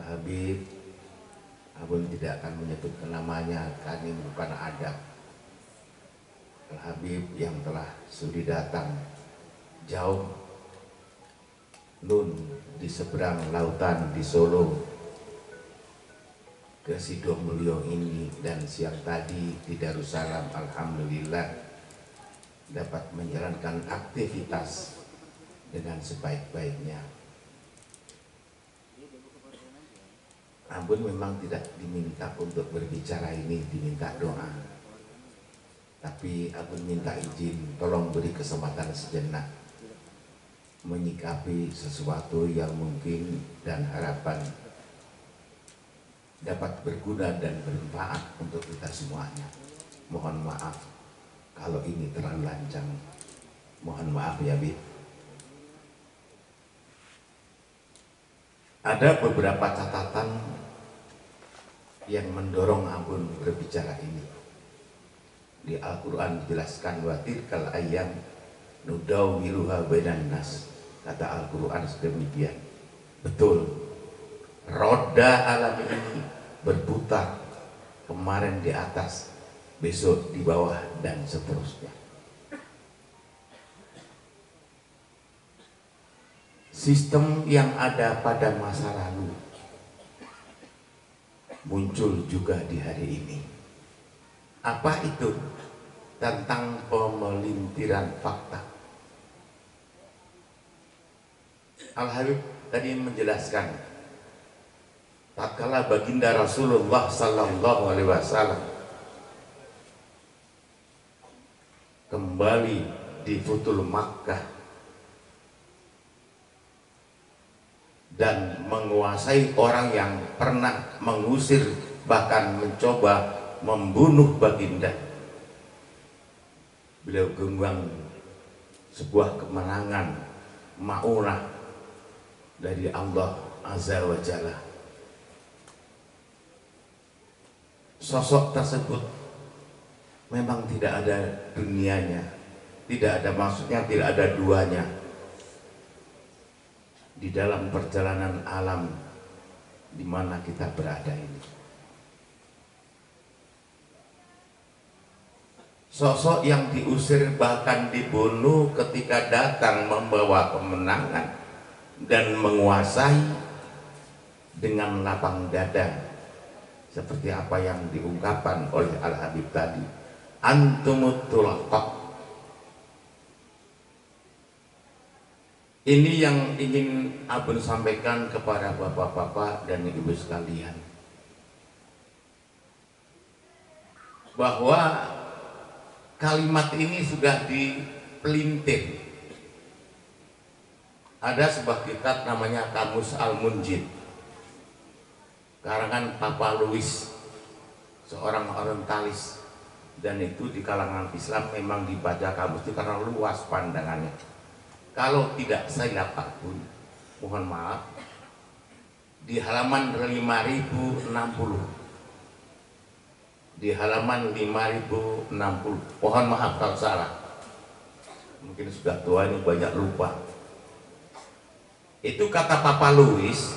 Al-Habib, Abun tidak akan menyebutkan namanya karena ini bukan adab. Al-Habib yang telah sudi datang jauh nun di seberang lautan di Solo ke Sidomulyo ini, dan siang tadi di Darussalam alhamdulillah dapat menjalankan aktivitas dengan sebaik-baiknya. Ampun memang tidak diminta untuk berbicara ini, diminta doa. Tapi aku minta izin, tolong beri kesempatan sejenak menyikapi sesuatu yang mungkin dan harapan dapat berguna dan bermanfaat untuk kita semuanya. Mohon maaf kalau ini terlalu lancang. Mohon maaf ya, Bib. Ada beberapa catatan yang mendorong Ampun berbicara ini. Di Al-Quran dijelaskan wa tilkal ayyam nudawwiluha bainan nas. Kata Al-Quran sedemikian. Betul, roda alam ini berputar, kemarin di atas, besok di bawah, dan seterusnya. Sistem yang ada pada masa lalu muncul juga di hari ini. Apa itu? Tentang pemelintiran fakta. Al-Habib tadi menjelaskan, tatkala baginda Rasulullah Sallallahu Alaihi Wasallam kembali di Futul Makkah dan menguasai orang yang pernah mengusir bahkan mencoba membunuh baginda, beliau genggam sebuah kemenangan ma'unah dari Allah Azza wa Jalla. Sosok tersebut memang tidak ada dunianya, tidak ada maksudnya, tidak ada duanya di dalam perjalanan alam di mana kita berada ini. Sosok yang diusir bahkan dibunuh ketika datang membawa kemenangan dan menguasai dengan lapang dada, seperti apa yang diungkapkan oleh Al-Habib tadi, antumut tulaqah. Ini yang ingin Abun sampaikan kepada bapak-bapak dan ibu sekalian, bahwa kalimat ini sudah dipelintir. Ada sebuah kitab namanya Kamus Al-Munjid, karangan Papa Louis, seorang orientalis, dan itu di kalangan Islam memang dibaca kamus itu karena luas pandangannya. Kalau tidak saya pun, mohon maaf, di halaman 5060, di halaman 5060, mohon maaf kalau salah, mungkin sudah tua ini banyak lupa. Itu kata Papa Louis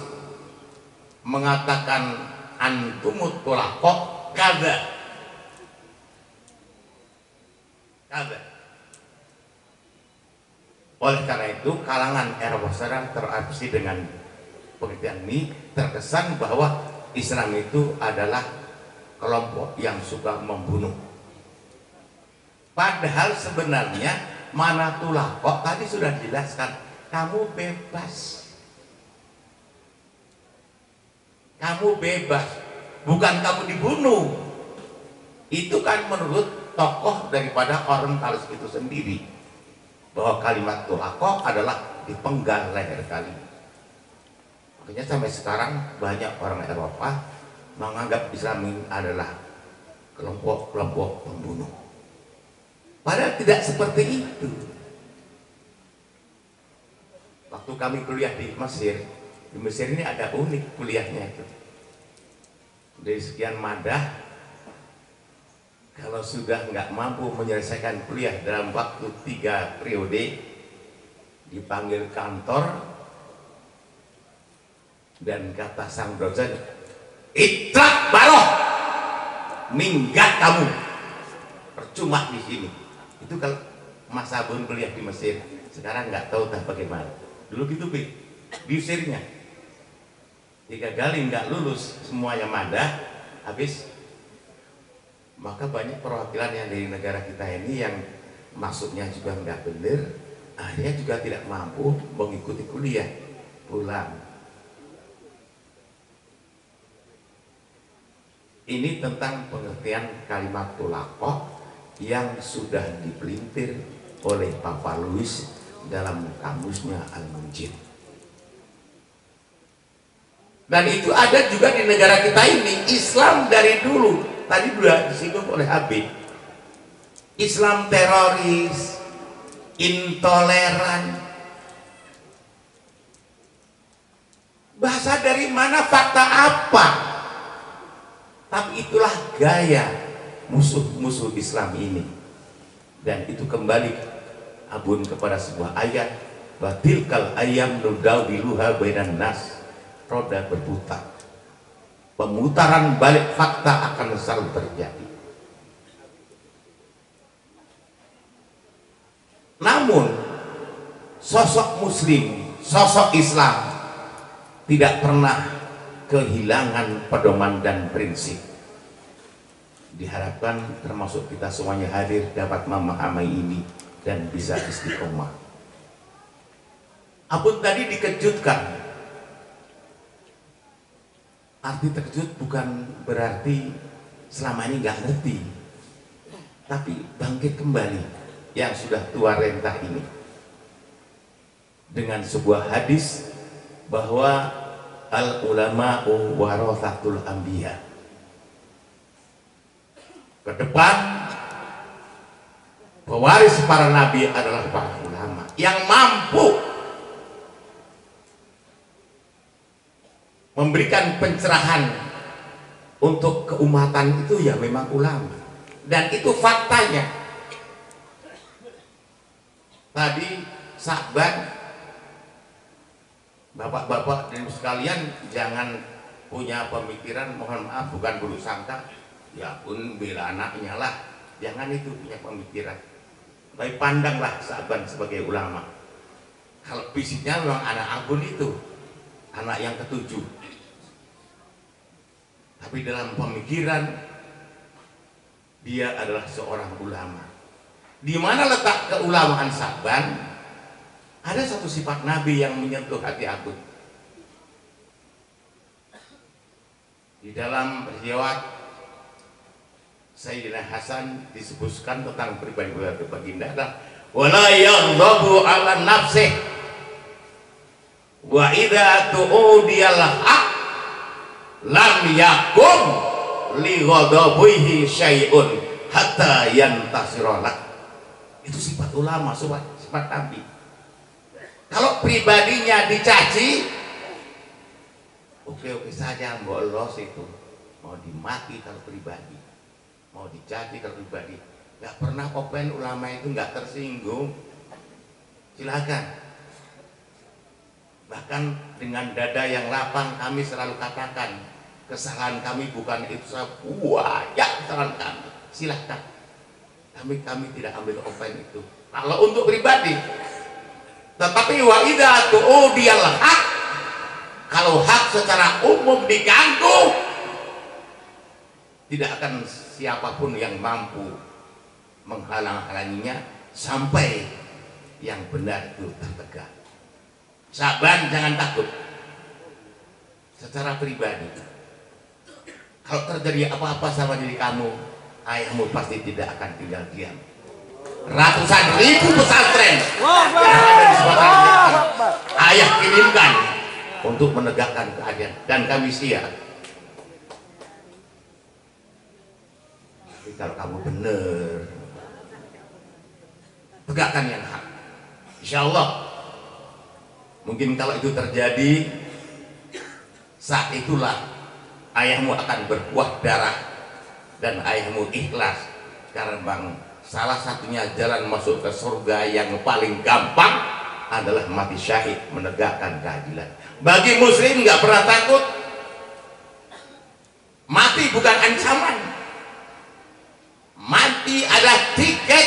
mengatakan antumut tulaqah kada. Oleh karena itu kalangan Eropa Selatan terapsi dengan pengertian ini, terkesan bahwa Islam itu adalah kelompok yang suka membunuh. Padahal sebenarnya mana tulaqah tadi sudah dijelaskan, kamu bebas. Kamu bebas, bukan kamu dibunuh. Itu kan menurut tokoh daripada orientalis itu sendiri, bahwa kalimat tulaqah adalah dipenggal leher kalian. Makanya sampai sekarang banyak orang Eropa menganggap Islam ini adalah kelompok-kelompok pembunuh. Padahal tidak seperti itu. Waktu kami kuliah di Mesir ini ada unik kuliahnya itu. Dari sekian madah, kalau sudah nggak mampu menyelesaikan kuliah dalam waktu 3 periode, dipanggil kantor, Dan kata sang dosen, itlaq baroh, minggat kamu, percuma di sini. Itu kalau Mas Sabun kuliah di Mesir, sekarang nggak tahu tak bagaimana. Dulu gitu diusirnya, digagalin, nggak lulus, semuanya madah, habis. Maka banyak perwakilan yang dari negara kita ini yang masuknya juga nggak bener, akhirnya juga tidak mampu mengikuti kuliah, pulang. Ini tentang pengertian kalimat tulakoh yang sudah dipelintir oleh Papa Louis dalam kamusnya Al-Munjid. Dan itu ada juga di negara kita ini. Islam dari dulu, tadi sudah disinggung oleh Habib, Islam teroris, intoleran. Bahasa dari mana, fakta apa? Tapi itulah gaya musuh-musuh Islam ini. Dan itu kembali abun kepada sebuah ayat, batilkal ayam nudawwiluha bainan nas. Roda berputar, pemutaran balik fakta akan selalu terjadi. Namun sosok muslim, sosok Islam tidak pernah kehilangan pedoman dan prinsip. Diharapkan termasuk kita semuanya hadir dapat memahami ini dan bisa istiqomah. Abun tadi dikejutkan. Arti terkejut bukan berarti selama ini nggak ngerti, tapi bangkit kembali yang sudah tua renta ini dengan sebuah hadis bahwa al ulama'u warathatul anbiya. Ke depan pewaris para nabi adalah para ulama yang mampu memberikan pencerahan untuk keumatan. Itu ya memang ulama, dan itu faktanya. Tadi Sa'ban, bapak-bapak dan sekalian jangan punya pemikiran, mohon maaf bukan buruk sangka, ya pun bela anaknya lah, jangan itu punya pemikiran. Tapi pandanglah Sa'ban sebagai ulama. Kalau fisiknya memang anak Abun itu anak yang ketujuh, tapi dalam pemikiran dia adalah seorang ulama. Di mana letak keulamaan Sa'ban? Ada satu sifat Nabi yang menyentuh hati aku. Di dalam riwayat Sayyidina Hasan disebutkan tentang pribadi baginda, wala yaghdabu ala nafsih wa idza tu'udiyal haq lam yakun li ghadabihi syai'un hatta yantasiralak. Itu sifat ulama, sifat Nabi. Kalau pribadinya dicaci, oke saja, bolos itu mau dimaki kalau pribadi, mau dicaci kalau pribadi. Gak pernah open ulama itu gak tersinggung, silakan. Bahkan dengan dada yang lapang kami selalu katakan, kesalahan kami bukan itu, banyak kesalahan kami, silahkan. Kami tidak ambil open itu kalau untuk pribadi. Tetapi wa idza tu'udiyal haq, kalau hak secara umum diganggu, tidak akan siapapun yang mampu menghalang-halanginya sampai yang benar itu tertegak. Sa'ban jangan takut. Secara pribadi, kalau terjadi apa-apa sama diri kamu, ayahmu pasti tidak akan tinggal diam. Ratusan ribu pesantren yang ada di sekitarnya ayah kirimkan untuk menegakkan keadilan, dan kami siap. Tapi kalau kamu benar, tegakkan yang hak, insya Allah. Mungkin kalau itu terjadi, saat itulah ayahmu akan berkuah darah dan ayahmu ikhlas, karena bang, salah satunya jalan masuk ke surga yang paling gampang adalah mati syahid menegakkan keadilan. Bagi muslim nggak pernah takut. Mati bukan ancaman. Mati adalah tiket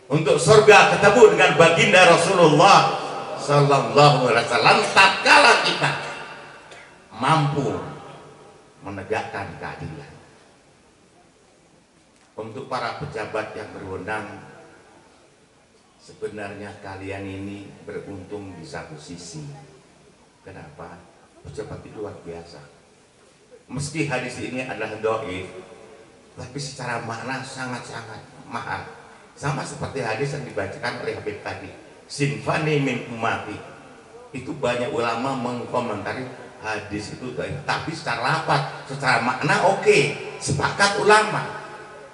untuk surga, ketemu dengan baginda Rasulullah Sallallahu Alaihi Wasallam tatkala kita mampu menegakkan keadilan. Untuk para pejabat yang berwenang, sebenarnya kalian ini beruntung di satu sisi. Kenapa? Pejabat itu luar biasa. Meski hadis ini adalah dhaif, tapi secara makna sangat-sangat mahal. Sama seperti hadis yang dibacakan oleh Habib tadi, sinfani min ummati. Itu banyak ulama mengkomentari hadis itu dhaif, tapi secara lafaz, secara makna oke, sepakat ulama.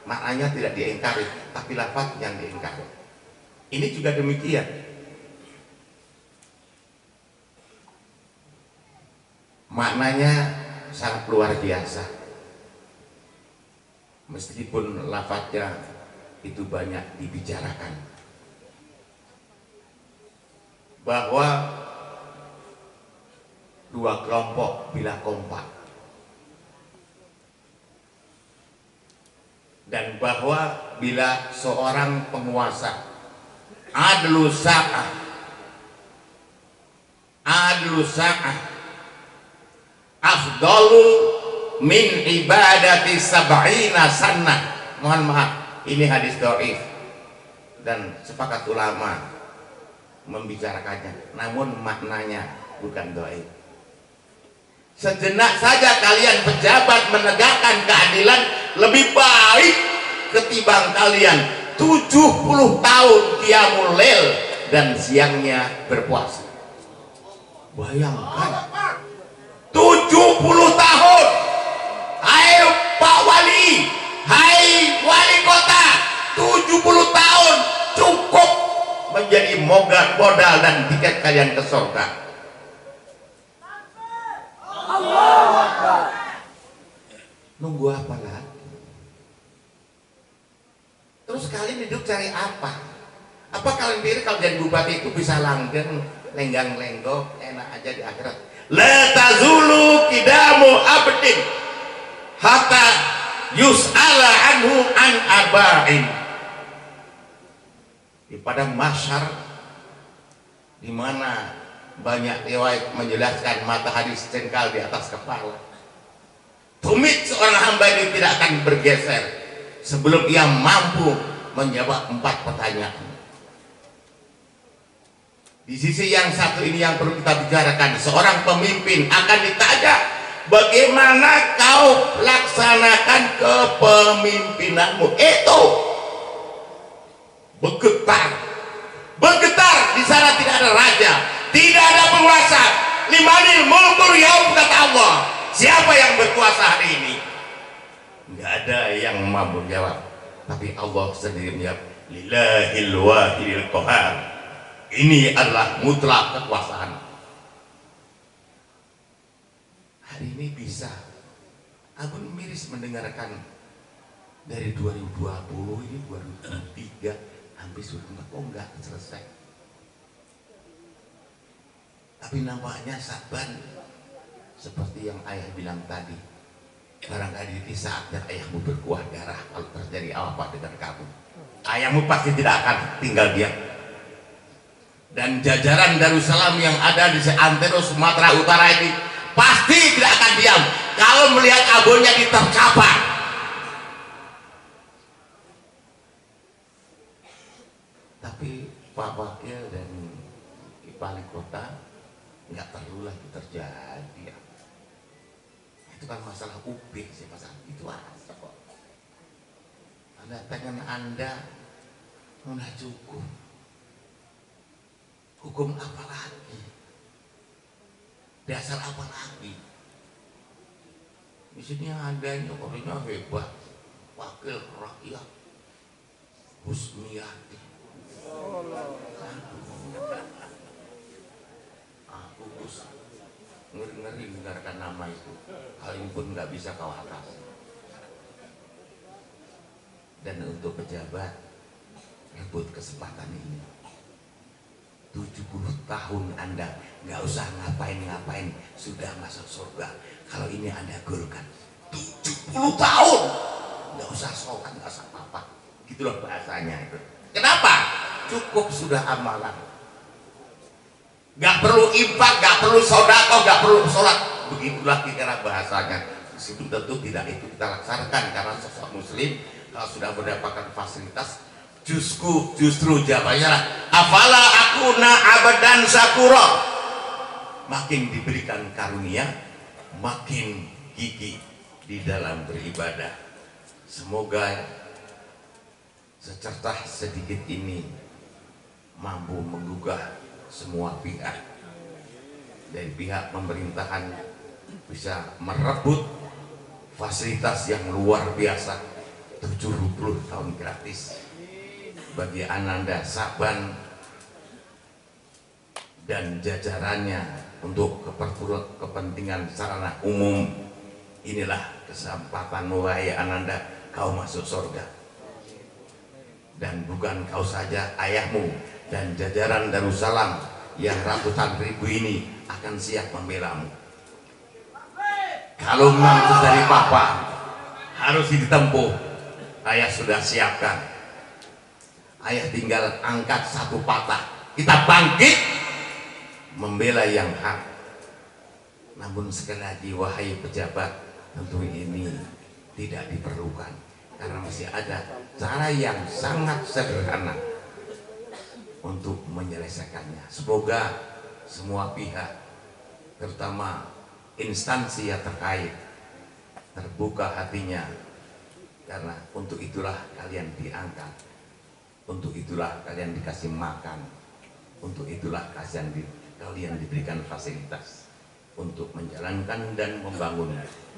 Maknanya tidak diingkari, tapi lafaz yang diingkari. Ini juga demikian. Maknanya sangat luar biasa. Meskipun lafaznya itu banyak dibicarakan. Bahwa dua kelompok bila kompak, dan bahwa bila seorang penguasa adlu sa'ah afdalu min ibadati sab'ina sannah. Mohon maaf, ini hadis dhaif dan sepakat ulama membicarakannya, namun maknanya bukan dhaif. Sejenak saja kalian pejabat menegakkan keadilan lebih baik ketimbang kalian 70 tahun qiyamul lail dan siangnya berpuasa. Bayangkan 70 tahun. Hai Pak Wali, hai wali kota, 70 tahun cukup menjadi modal dan tiket kalian ke surga. Allahu Akbar. Nunggu apa lagi? Terus kalian hidup cari apa? Apa kalian pikir kalau jadi bupati itu bisa langgeng, lenggang-lenggok, enak aja di akhirat? La tazulu kidamu abdin hatta yus'ala anhu an arba'in. Di padang mahsyar, di mana banyak riwayat menjelaskan matahari secengkal di atas kepala, tumit seorang hamba ini tidak akan bergeser sebelum ia mampu menjawab 4 pertanyaan. Di sisi yang satu ini yang perlu kita bicarakan, seorang pemimpin akan ditanya, bagaimana kau laksanakan kepemimpinanmu? Itu bergetar di sana. Tidak ada raja, tidak ada penguasa. Limanil mulkur yaum, kata Allah. Siapa yang berkuasa hari ini? Nggak ada yang mampu jawab, tapi Allah sendiri menjawab, lillahil wahidil qahar. Ini adalah mutlak kekuasaan. Hari ini bisa Abun miris mendengarkan dari 2020 ini 2023 hampir sudah enggak selesai. Tapi nampaknya Saban seperti yang ayah bilang tadi, barangkali di saatnya ayahmu berkuah darah kalau terjadi apa dengan kamu. Ayahmu pasti tidak akan tinggal diam. Dan jajaran Darussalam yang ada di seantero Sumatera Utara ini pasti tidak akan diam kalau melihat abonnya diterkapar. Tapi Pak Wakil dan Wali Kota nggak perlu lagi terjadi ya. Itu kan masalah ubik sih, masalah itu aja kok. Anda pengen Anda sudah cukup. Hukum apa lagi? Dasar apa lagi? Di sini yang ada ini orangnya hebat, wakil rakyat, Husniyati. Aku Gus ngeri mendengarkan nama itu. Hal ini pun nggak bisa kau atasi. Dan untuk pejabat rebut kesempatan ini. 70 tahun Anda nggak usah ngapain-ngapain sudah masuk surga. Kalau ini Anda golkan 70 tahun nggak usah sholat, nggak usah apa-apa, gitulah bahasanya itu. Kenapa? Cukup sudah amalan, nggak perlu infak, nggak perlu sodako, nggak perlu sholat. Begitulah kira bahasanya. Meskipun tentu tidak itu kita laksanakan, karena sosok muslim kalau sudah mendapatkan fasilitas justru jawabannya afala akuna abadan sakura, makin diberikan karunia makin gigih di dalam beribadah. Semoga secercah sedikit ini mampu menggugah semua pihak, dari pihak pemerintahan bisa merebut fasilitas yang luar biasa, 70 tahun gratis bagi Ananda Saban dan jajarannya untuk kepentingan sarana umum. Inilah kesempatan wahai Ananda, kau masuk surga. Dan bukan kau saja, ayahmu dan jajaran Darussalam yang ratusan ribu ini akan siap membelamu. Kalau memang itu dari papa harus ditempuh, ayah sudah siapkan. Ayah tinggal angkat satu patah, kita bangkit membela yang hak. Namun sekali lagi wahai pejabat, tentu ini tidak diperlukan, karena masih ada cara yang sangat sederhana untuk menyelesaikannya. Semoga semua pihak, terutama instansi yang terkait, terbuka hatinya, karena untuk itulah kalian diangkat, untuk itulah kalian dikasih makan, untuk itulah kalian diberikan fasilitas untuk menjalankan dan membangun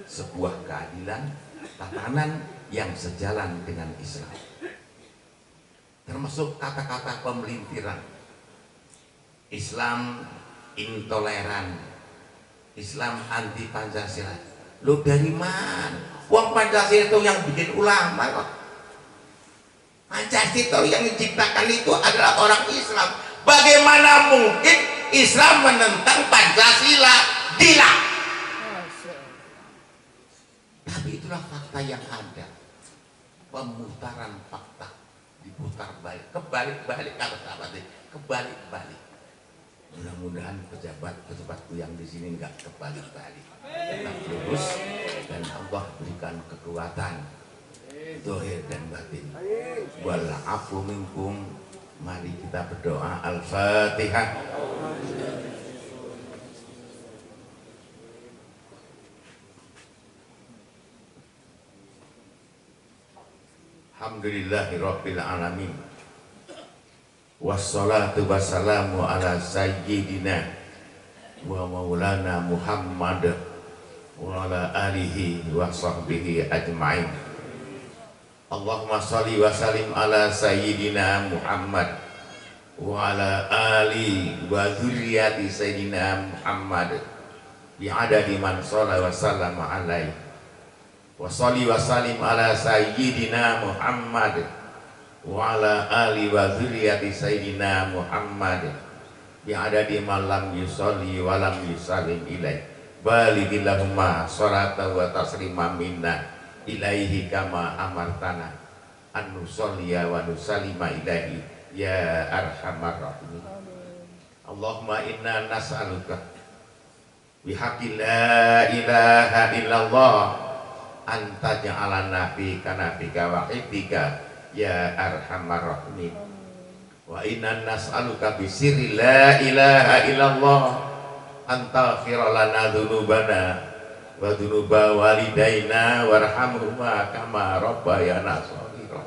sebuah keadilan, tatanan yang sejalan dengan Islam. Termasuk kata-kata pemelintiran. Islam intoleran, Islam anti Pancasila. Lo dari mana? Uang Pancasila itu yang bikin ulama kok. Pancasila yang diciptakan itu adalah orang Islam. Bagaimana mungkin Islam menentang Pancasila? Gila. Tapi itulah fakta yang ada. Pemutaran fakta, diputar balik, kebalik-balik, kata sahabat ini, kebalik-balik. Mudah-mudahan pejabatku yang di sini nggak kebalik-balik, tetap lurus, dan Allah berikan kekuatan zahir dan batin. Wal afu minkum. Mari kita berdoa. Al-Fatihah. Alhamdulillahirabbil alamin. Wassalatu wassalamu ala sayyidina wa maulana Muhammad wa ala alihi wa sahbihi ajma'in. Allahumma shalli wa sallim ala sayyidina Muhammad wa ala ali wa dzurriyyati sayyidina Muhammad bi'adadi man shalla wa sallama alaihi. Wa sholli wa sallim ala sayyidina Muhammad wa ala ali wa dzurriyyati sayyidina Muhammad bi'adadi man lam yusolli wa lam yusallim ilaih. Balighillahumma sholata wa taslima minna ilaihi kama amartana an nusolliya wa nusallima ilaihi ya arhamar rahimin. Allahumma inna nas'aluka bihaqqi la ilaha illallah anta ja'alana fi kanafika wa hifdika ya arhamar rahimin. Wa inna nas'aluka bisirri la ilaha illallah anta firalana dhunubana wa dhunuba walidaina warhamhuma kama rabbayana shaghira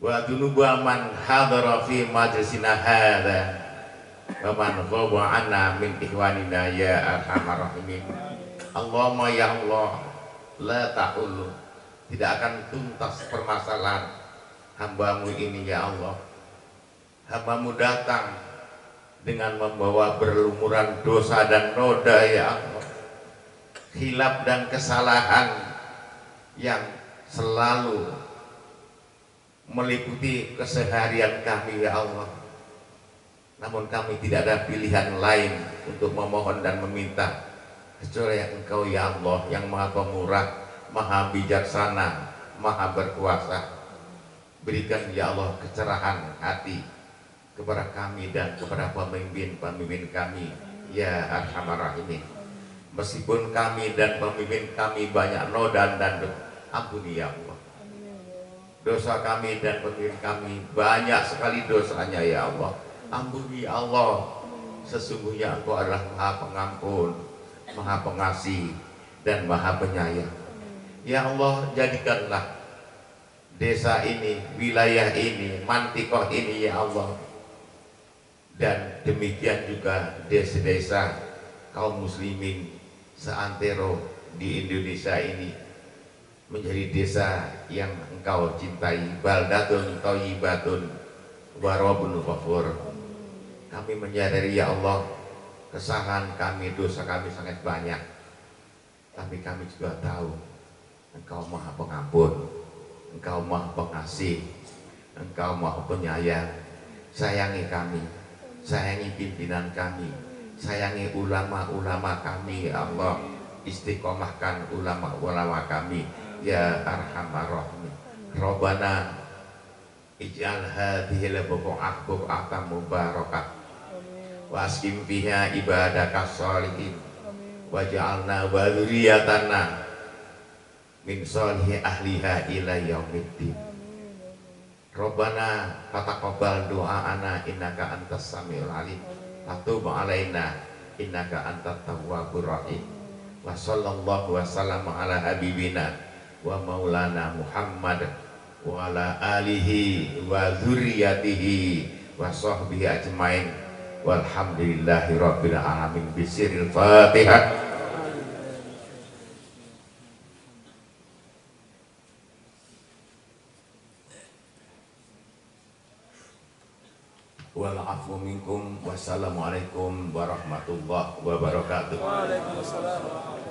wa dhunuba man hadara fi majlisina hadza wa man ghaba anna min ikhwanina ya arhamar rahimin. Allahumma ya Allah, la ta'ulu, tidak akan tuntas permasalahan hambamu ini ya Allah. Hambamu datang dengan membawa berlumuran dosa dan noda ya Allah, khilaf dan kesalahan yang selalu meliputi keseharian kami ya Allah. Namun kami tidak ada pilihan lain untuk memohon dan meminta kecuali Engkau ya Allah yang Maha Pemurah, Maha Bijaksana, Maha Berkuasa. Berikan ya Allah kecerahan hati kepada kami dan kepada pemimpin-pemimpin kami ya Arhamar Rahimin. Meskipun kami dan pemimpin kami banyak noda dan ampuni ya Allah. Dosa kami dan pemimpin kami banyak sekali dosanya ya Allah. Ampuni ya Allah. Sesungguhnya Engkau adalah Maha Pengampun, Maha Pengasih dan Maha Penyayang. Ya Allah, jadikanlah desa ini, wilayah ini, mantikoh ini ya Allah, dan demikian juga desa-desa kaum muslimin seantero di Indonesia ini menjadi desa yang Engkau cintai. Baldatun thayyibatun wa rabbun ghafur. Kami menyadari ya Allah kesalahan kami, dosa kami sangat banyak, tapi kami juga tahu Engkau Maha Pengampun, Engkau Maha Pengasih, Engkau Maha Penyayang. Sayangi kami, sayangi pimpinan kami, sayangi ulama-ulama kami ya Allah. Istiqomahkan ulama-ulama kami ya Arhamar Rahimin. Rabbana ij'al hadhil buq'atan mubarakah wa askim fiha ibadakas sholihin waj'alna wa dzurriyyatana min sholihi ahliha ila yaumiddin. Rabbana fataqabbal du'aana innaka antas samiul alim wa tub alaina innaka antat tawwabur rahim. Wa sallallahu wa sallama ala habibina wa maulana Muhammad wa ala alihi wa dzurriyyatihi wa sahbihi ajmain walhamdulillahi rabbil alamin. Bisiril Fatihah. Wal afu minkum. Wassalamualaikum warahmatullahi wabarakatuh. Waalaikumsalam.